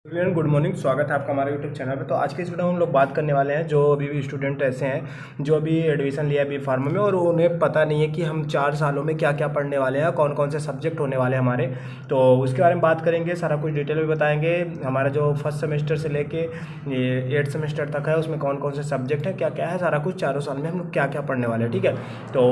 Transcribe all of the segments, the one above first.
Everyone good morning, स्वागत है आपका हमारे यूट्यूब चैनल पे। तो आज के इस वीडियो में हम लोग बात करने वाले हैं जो अभी भी स्टूडेंट ऐसे हैं जो अभी एडमिशन लिया है बी फार्मा में और उन्हें पता नहीं है कि हम 4 सालों में क्या क्या पढ़ने वाले हैं, कौन कौन से सब्जेक्ट होने वाले हैं हमारे। तो उसके बारे में बात करेंगे, सारा कुछ डिटेल में बताएंगे। हमारा जो फर्स्ट सेमेस्टर से लेके ये 8th सेमेस्टर तक है उसमें कौन कौन से सब्जेक्ट हैं, क्या क्या है, सारा कुछ चारों साल में हम लोग क्या क्या पढ़ने वाले हैं। ठीक है, तो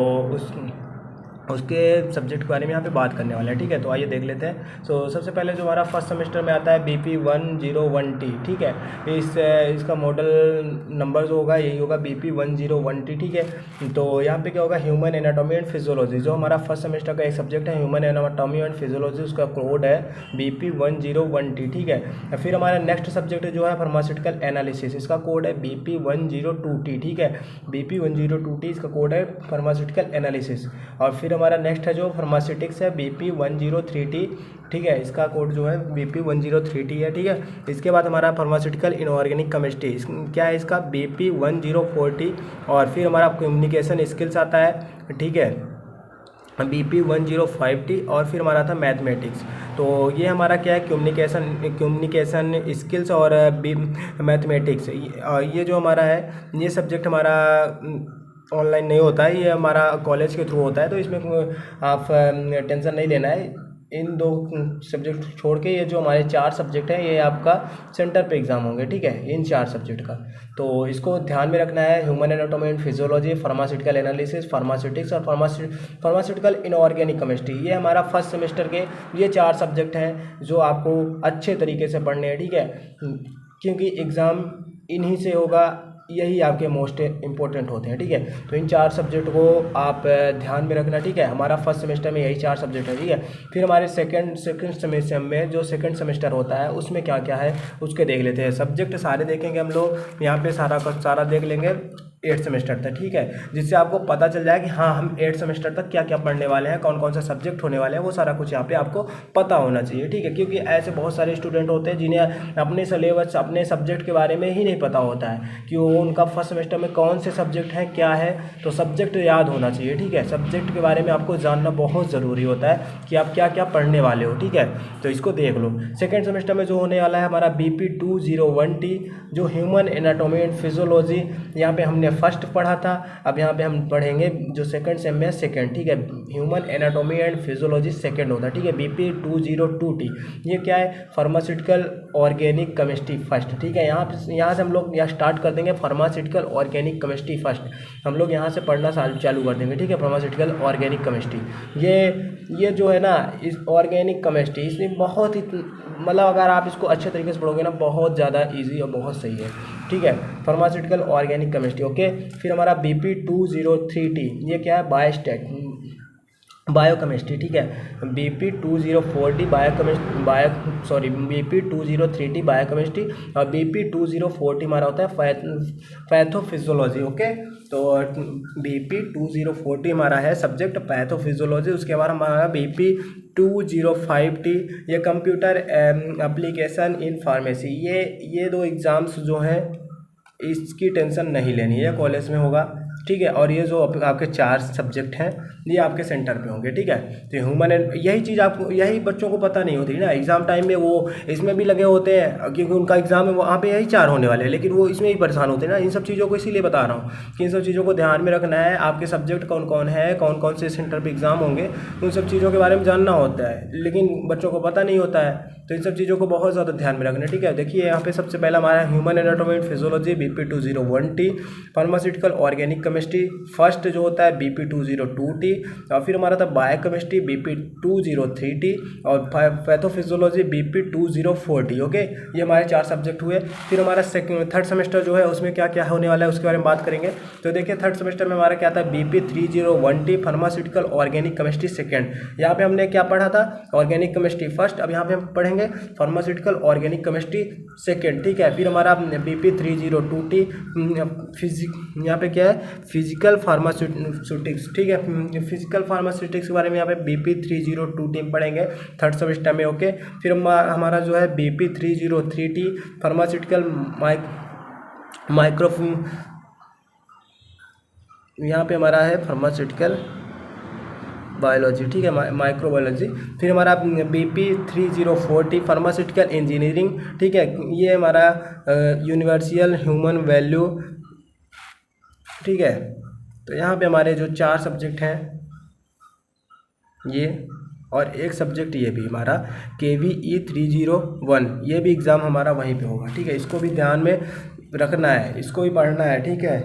उसके सब्जेक्ट के बारे में यहाँ पे बात करने वाले हैं। ठीक है, तो आइए देख लेते हैं। सबसे पहले जो हमारा फर्स्ट सेमेस्टर में आता है BP 101T। ठीक है, इसका मॉडल नंबर जो होगा यही होगा BP 101T। ठीक है, तो यहाँ पे क्या होगा, ह्यूमन एनाटॉमी एंड फिजियोलॉजी। जो हमारा फर्स्ट सेमेस्टर का एक सब्जेक्ट है ह्यूमन एनाटॉमी एंड फिजियोलॉजी, उसका कोड है BP 101T। ठीक है, फिर हमारा नेक्स्ट सब्जेक्ट जो है फार्मास्यूटिकल एनालिसिस, इसका कोड है BP 102T। ठीक है, BP 102T इसका कोड है फार्मास्यूटिकल एनालिसिस। और फिर हमारा नेक्स्ट है जो फार्मास्यूटिक्स है BP 103T। ठीक है, इसका कोड जो है BP 103T है। ठीक है, इसके बाद हमारा फार्मास्यूटिकल इनऑर्गेनिक केमिस्ट्री क्या है, इसका BP 104T। और फिर हमारा कम्युनिकेशन स्किल्स आता है। ठीक है, BP 105T। और फिर हमारा था मैथमेटिक्स। तो ये हमारा क्या है, कम्युनिकेशन स्किल्स और मैथमेटिक्स। ये जो हमारा है ये सब्जेक्ट हमारा ऑनलाइन नहीं होता है, ये हमारा कॉलेज के थ्रू होता है। तो इसमें आप टेंशन नहीं लेना है। इन 2 सब्जेक्ट छोड़ के ये जो हमारे 4 सब्जेक्ट हैं ये आपका सेंटर पे एग्जाम होंगे। ठीक है, इन 4 सब्जेक्ट का तो इसको ध्यान में रखना है। Human anatomy and physiology, pharmaceutical analysis, pharmaceutics और फार्मास्यूटिकल इनऑर्गेनिक केमिस्ट्री, ये हमारा फर्स्ट सेमेस्टर के ये 4 सब्जेक्ट हैं जो आपको अच्छे तरीके से पढ़ने हैं। ठीक है, क्योंकि एग्ज़ाम इन्हीं से होगा, यही आपके मोस्ट इंपॉर्टेंट होते हैं। ठीक है, तो इन 4 सब्जेक्ट को आप ध्यान में रखना। ठीक है, हमारा फर्स्ट सेमेस्टर में यही 4 सब्जेक्ट है। ठीक है, फिर हमारे सेकंड सेमेस्टर में जो सेकंड सेमेस्टर होता है उसमें क्या क्या है उसके देख लेते हैं। सब्जेक्ट सारे देखेंगे हम लोग यहाँ पे, सारा का सारा देख लेंगे 8th सेमेस्टर तक। ठीक है, जिससे आपको पता चल जाए कि हाँ हम 8th सेमेस्टर तक क्या क्या पढ़ने वाले हैं, कौन कौन सा सब्जेक्ट होने वाले हैं, वो सारा कुछ यहाँ पे आपको पता होना चाहिए। ठीक है, क्योंकि ऐसे बहुत सारे स्टूडेंट होते हैं जिन्हें अपने सिलेबस अपने सब्जेक्ट के बारे में ही नहीं पता होता है कि वो उनका फर्स्ट सेमेस्टर में कौन से सब्जेक्ट हैं, क्या है। तो सब्जेक्ट याद होना चाहिए। ठीक है, सब्जेक्ट के बारे में आपको जानना बहुत ज़रूरी होता है कि आप क्या क्या पढ़ने वाले हो। ठीक है, तो इसको देख लो। सेकेंड सेमेस्टर में जो होने वाला है हमारा BP 201T, जो ह्यूमन एनाटॉमी एंड फिजियोलॉजी, यहाँ पे हमने फर्स्ट पढ़ा था, अब यहाँ पे हम पढ़ेंगे जो सेकंड सेम में सेकंड। ठीक है, human anatomy and physiology second होता है। ठीक है, BP 202T ये क्या है, फार्मास्यूटिकल ऑर्गेनिक केमिस्ट्री फर्स्ट। ठीक है, यहाँ से हम लोग यहाँ स्टार्ट कर देंगे फार्मास्यूटिकल ऑर्गेनिक केमिस्ट्री फर्स्ट, हम लोग यहाँ से पढ़ना चालू कर देंगे। ठीक है, फार्मास्यूटिकल ऑर्गेनिक केमिस्ट्री ये जो है ना, इस ऑर्गेनिक केमिस्ट्री इसमें बहुत ही मतलब अगर आप इसको अच्छे तरीके से पढ़ोगे ना बहुत ज़्यादा ईजी और बहुत सही है। ठीक है, फार्मास्यूटिकल ऑर्गेनिक केमिस्ट्री। ओके, फिर हमारा BP 203T ये क्या है, बायोकेमिस्ट्री। ठीक है, BP 204T BP 203T biochemistry. और BP 204T हमारा होता है पैथोफिजियोलॉजी। ओके, तो BP 204T हमारा है सब्जेक्ट पैथोफिजियोलॉजी। उसके बाद हमारा BP 205T ये कंप्यूटर एप्लीकेशन इन फार्मेसी। ये 2 एग्ज़ाम्स जो हैं इसकी टेंशन नहीं लेनी है, कॉलेज में होगा। ठीक है, और ये जो आपके 4 सब्जेक्ट हैं ये आपके सेंटर पे होंगे। ठीक है, तो ह्यूमन यही चीज़ आपको, यही बच्चों को पता नहीं होती ना, एग्ज़ाम टाइम में वो इसमें भी लगे होते हैं क्योंकि उनका एग्ज़ाम है वहाँ पे यही 4 होने वाले हैं, लेकिन वो इसमें ही परेशान होते हैं ना। इन सब चीज़ों को इसीलिए बता रहा हूँ कि इन सब चीज़ों को ध्यान में रखना है। आपके सब्जेक्ट कौन कौन है, कौन कौन से सेंटर पर एग्ज़ाम होंगे, उन सब चीज़ों के बारे में जानना होता है, लेकिन बच्चों को पता नहीं होता है। तो इन सब चीज़ों को बहुत ज़्यादा ध्यान में रखना है। ठीक है, देखिए यहाँ पे सबसे पहला हमारा human anatomy and physiology BP 201T, pharmaceutical organic chemistry first जो होता है BP 202T। और फिर हमारा था बायोकेमिस्ट्री BP 203T और पैथोफिजियोलॉजी BP 204T। ओके, ये हमारे 4 सब्जेक्ट हुए। फिर हमारा थर्ड सेमेस्टर जो है उसमें क्या क्या होने वाला है उसके बारे में बात करेंगे। तो देखिए थर्ड सेमेस्टर में हमारा क्या था, BP 301T pharmaceutical organic chemistry second. यहाँ पे हमने क्या पढ़ा था, ऑर्गेनिक केमिस्ट्री फर्स्ट, अब यहाँ पे हम पढ़ेंगे फार्मास्यूटिकल ऑर्गेनिक केमिस्ट्री सेकेंड। ठीक है, फिर हमारा BP 302T यहाँ पे क्या है, फिजिकल फार्मास्यूटिक्स। ठीक है, फिजिकल फार्मास्यूटिक्स के बारे में यहाँ पे BP 302T पढ़ेंगे थर्ड सेमेस्टर में। ओके, फिर हमारा जो है BP 303T फार्मास्यूटिकल माइक्रो यहाँ पे हमारा है फार्मास्यूटिकल बायोलॉजी, ठीक है, माइक्रोबायोलॉजी। फिर हमारा BP3040 फार्मास्यूटिकल इंजीनियरिंग, ठीक है, ये हमारा यूनिवर्सल ह्यूमन वैल्यू, ठीक है। तो यहाँ पे हमारे जो 4 सब्जेक्ट हैं ये, और एक सब्जेक्ट ये भी हमारा KVE301, ये भी एग्ज़ाम हमारा वहीं पे होगा, ठीक है। इसको भी ध्यान में रखना है, इसको भी पढ़ना है, ठीक है।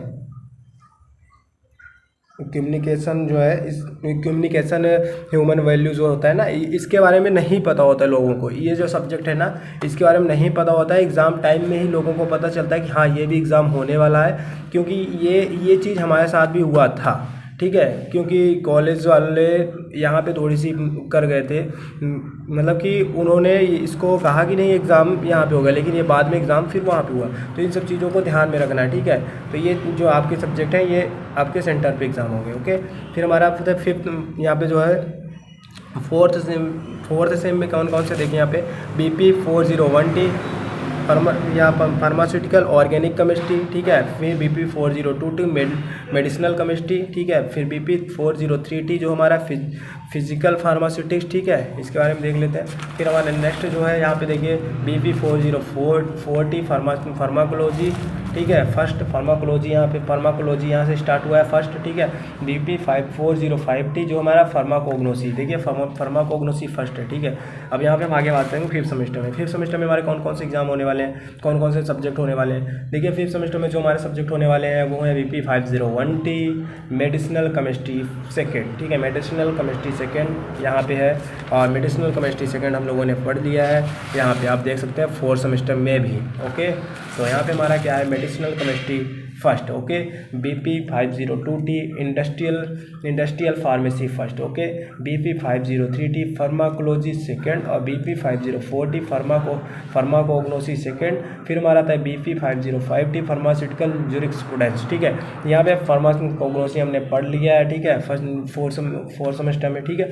कम्युनिकेशन जो है, इस कम्युनिकेशन ह्यूमन वैल्यू जो होता है ना, इसके बारे में नहीं पता होता है लोगों को। ये जो सब्जेक्ट है ना, इसके बारे में नहीं पता होता है। एग्ज़ाम टाइम में ही लोगों को पता चलता है कि हाँ ये भी एग्ज़ाम होने वाला है, क्योंकि ये चीज़ हमारे साथ भी हुआ था, ठीक है। क्योंकि कॉलेज वाले यहाँ पे थोड़ी सी कर गए थे, मतलब कि उन्होंने इसको कहा कि नहीं एग्ज़ाम यहाँ पे होगा, लेकिन ये बाद में एग्ज़ाम फिर वहाँ पे हुआ। तो इन सब चीज़ों को ध्यान में रखना है, ठीक है। तो ये जो आपके सब्जेक्ट हैं ये आपके सेंटर पे एग्ज़ाम होंगे, ओके। फिर हमारा फिफ्थ यहाँ पे जो है फोर्थ सेम में कौन कौन से देखिए यहाँ पे BP401T यहाँ पर फार्मास्यूटिकल ऑर्गेनिक केमिस्ट्री, ठीक है। फिर BP402T मेडिसिनल केमिस्ट्री, ठीक है। फिर BP403T जो हमारा फिजिकल फार्मास्यूटिक्स, ठीक है, इसके बारे में देख लेते हैं। फिर हमारा नेक्स्ट जो है यहाँ पे देखिए BP404T फार्माकोलॉजी, ठीक है, फर्स्ट फार्माकोलॉजी, यहाँ पे फार्माकोलॉजी यहाँ से स्टार्ट हुआ है फर्स्ट, ठीक है। BP5405T जो हमारा फार्माकोग्नोसी, देखिए फार्माकोग्नोसी फर्स्ट है, ठीक है। अब यहाँ पे हम आगे बात करेंगे फिफ्थ सेमेस्टर में। फिफ्थ सेमेस्टर में हमारे कौन कौन से एग्जाम होने वाले हैं, कौन कौन से सब्जेक्ट होने वाले हैं। देखिए फिफ्थ सेमेस्टर में जो हमारे सब्जेक्ट होने वाले हैं वो है BP501T मेडिसिनल केमिस्ट्री सेकेंड, ठीक है, मेडिसिनल केमिस्ट्री सेकेंड यहाँ पे है। और मेडिसिनल केमिस्ट्री सेकेंड हम लोगों ने पढ़ लिया है, यहाँ पे आप देख सकते हैं फोर्थ सेमेस्टर में भी, ओके। तो यहाँ पे हमारा क्या है, medicinal chemistry first, okay. BP502T industrial pharmacy first, okay. BP503T pharmacology second, और BP504T फार्माकोग्नोसी सेकेंड। फिर हमारा आता है BP505T फार्मास्यूटिकल ज्यूरिस्प्रूडेंस, ठीक है। यहाँ पे फार्माकोग्नोसी हमने पढ़ लिया है, ठीक है, फोर्थ सेमेस्टर में, ठीक है।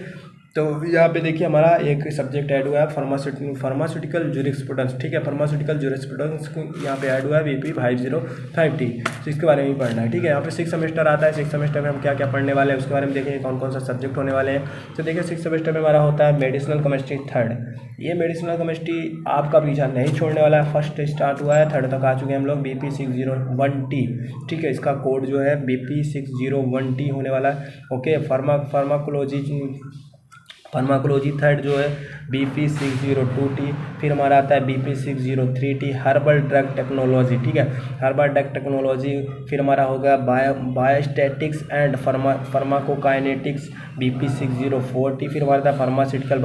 तो यहाँ पे देखिए हमारा एक सब्जेक्ट ऐड हुआ है फार्मास्यूटिकल ज्यूरिस्प्रूडेंस, ठीक है, फार्मास्यूटिकल ज्यूरिस्प्रूडेंस यहाँ पे ऐड हुआ है BP505T, तो इसके बारे में भी पढ़ना है, ठीक है। यहाँ पे सिक्स सेमेस्टर आता है, सिक्स सेमेस्टर में हम क्या क्या पढ़ने वाले हैं उसके बारे में देखेंगे, कौन कौन सा सब्जेक्ट होने वाले हैं। तो देखिए सिक्स सेमेस्टर में हमारा होता है मेडिसिनल केमिस्ट्री थर्ड। ये मेडिसिनल केमिस्ट्री आपका पीछा नहीं छोड़ने वाला है, फर्स्ट स्टार्ट हुआ है, थर्ड तक आ चुके हैं हम लोग। BP601T, ठीक है, इसका कोड जो है BP601T होने वाला है, ओके। फार्माकोलॉजी थर्ड जो है BP602T। फिर हमारा आता है BP603T हर्बल ड्रग टेक्नोलॉजी, ठीक है, हर्बल ड्रग टेक्नोलॉजी। फिर हमारा होगा बायोस्टैटिक्स एंड फार्माकोकाइनेटिक्स BP604T। फिर हमारा था फार्मास्यूटिकल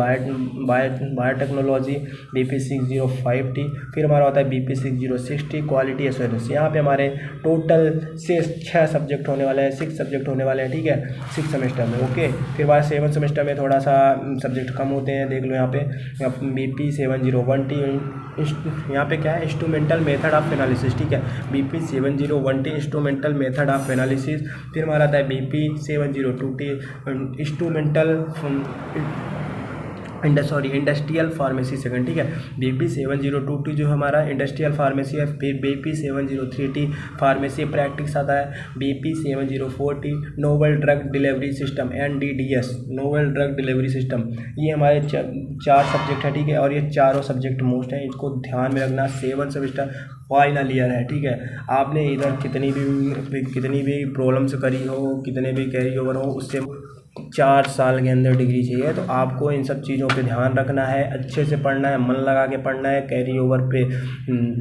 बायोटेक्नोलॉजी BP605T। फिर हमारा होता है BP606T क्वालिटी एश्योरेंस। यहाँ पे हमारे टोटल से 6 सब्जेक्ट होने वाले हैं, 6 सब्जेक्ट होने वाले हैं, ठीक है, 6 सेमेस्टर में, ओके। फिर हमारे 7 सेमेस्टर में थोड़ा सा सब्जेक्ट कम होते हैं, देख लो यहाँ पे BP701T यहाँ पे क्या है, इंस्ट्रूमेंटल मेथड ऑफ एनालिसिस, ठीक है, BP701T instrumental method of analysis. फिर हमारा आता है BP702T instrumental industrial pharmacy second, ठीक है, BP702T जो हमारा इंडस्ट्रियल फार्मेसी है। फिर BP703T फार्मेसी प्रैक्टिस आता है। BP704T novel drug delivery system NDDS novel drug delivery system. ये हमारे 4 सब्जेक्ट है, ठीक है, और ये चारों सब्जेक्ट मोस्ट हैं, इसको ध्यान में रखना। 7 सेमेस्टर फाइनल ईयर है, ठीक है। आपने इधर कितनी भी प्रॉब्लम से करी हो, कितने भी कैरी ओवर हो, उससे 4 साल के अंदर डिग्री चाहिए। तो आपको इन सब चीज़ों पे ध्यान रखना है, अच्छे से पढ़ना है, मन लगा के पढ़ना है, कैरी ओवर पे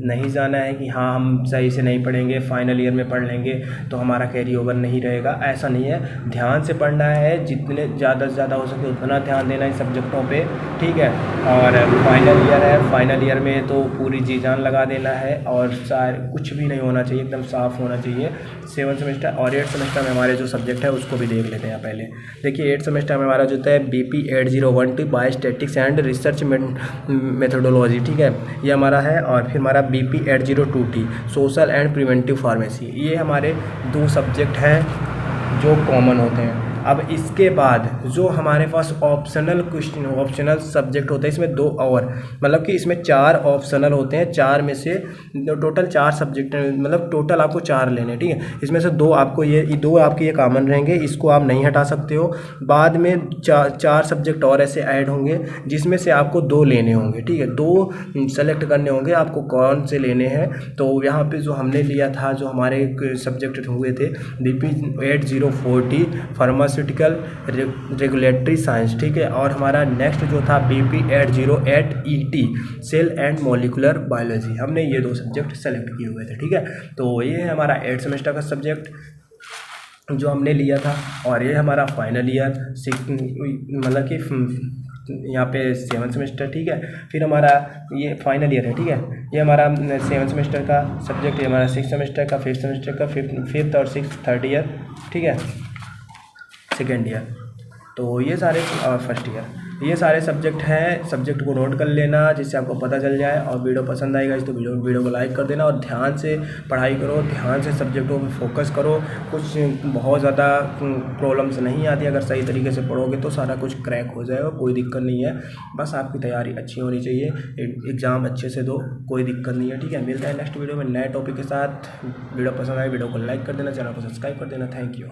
नहीं जाना है कि हाँ हम सही से नहीं पढ़ेंगे, फाइनल ईयर में पढ़ लेंगे तो हमारा कैरी ओवर नहीं रहेगा, ऐसा नहीं है। ध्यान से पढ़ना है, जितने ज़्यादा से ज़्यादा हो सके उतना ध्यान देना इन सब्जेक्टों पे, ठीक है। और फाइनल ईयर है, फाइनल ईयर में तो पूरी जी जान लगा देना है, और कुछ भी नहीं होना चाहिए, एकदम साफ़ होना चाहिए। 7 सेमेस्टर और 8 सेमेस्टर में हमारे जो सब्जेक्ट है उसको भी देख लेते हैं पहले। देखिए 8 सेमेस्टर में हमारा जो है BP801T biostatics and research methodology, ठीक है, ये हमारा है। और फिर हमारा BP802T social and preventive pharmacy. ये हमारे 2 सब्जेक्ट हैं जो कॉमन होते हैं, अब इसके बाद जो हमारे पास ऑप्शनल क्वेश्चन ऑप्शनल सब्जेक्ट होते हैं, इसमें 2 और मतलब कि इसमें 4 ऑप्शनल होते हैं, 4 में से टोटल 4 सब्जेक्ट, मतलब टोटल आपको 4 लेने, ठीक है। इसमें से 2 आपको ये 2 आपके ये कॉमन रहेंगे, इसको आप नहीं हटा सकते हो। बाद में 4 सब्जेक्ट और ऐसे ऐड होंगे जिसमें से आपको 2 लेने होंगे, ठीक है। 2 सेलेक्ट करने होंगे आपको कौन से लेने हैं। तो यहाँ पे जो हमने लिया था, जो हमारे सब्जेक्ट हुए थे BP 8040 फार्मास्यूटिकल रेगुलेटरी साइंस, ठीक है। और हमारा नेक्स्ट जो था BP 808 ET cell and molecular biology, हमने ये 2 सब्जेक्ट सेलेक्ट किए हुए थे, ठीक है। तो ये है हमारा 8 सेमेस्टर का सब्जेक्ट जो हमने लिया था, और ये हमारा फाइनल ईयर मतलब कि यहाँ पे 7 सेमेस्टर, ठीक है। फिर हमारा ये फाइनल ईयर है, ठीक है। ये हमारा 7 सेमेस्टर का सब्जेक्ट, ये हमारा 6 सेमेस्टर का, 5th सेमेस्टर का, 5th और 6th थर्ड ईयर, ठीक है, सेकेंड ईयर। तो ये सारे फर्स्ट ईयर, ये सारे सब्जेक्ट हैं। सब्जेक्ट को नोट कर लेना जिससे आपको पता चल जाए। और वीडियो पसंद आएगा तो वीडियो को लाइक कर देना, और ध्यान से पढ़ाई करो, ध्यान से सब्जेक्टों पर फोकस करो। कुछ बहुत ज़्यादा प्रॉब्लम्स नहीं आती, अगर सही तरीके से पढ़ोगे तो सारा कुछ क्रैक हो जाएगा, कोई दिक्कत नहीं है। बस आपकी तैयारी अच्छी होनी चाहिए, एग्ज़ाम अच्छे से दो, कोई दिक्कत नहीं है, ठीक है। मिलता है नेक्स्ट वीडियो में नए टॉपिक के साथ। वीडियो पसंद आए वीडियो को लाइक कर देना, चैनल को सब्सक्राइब कर देना। Thank you.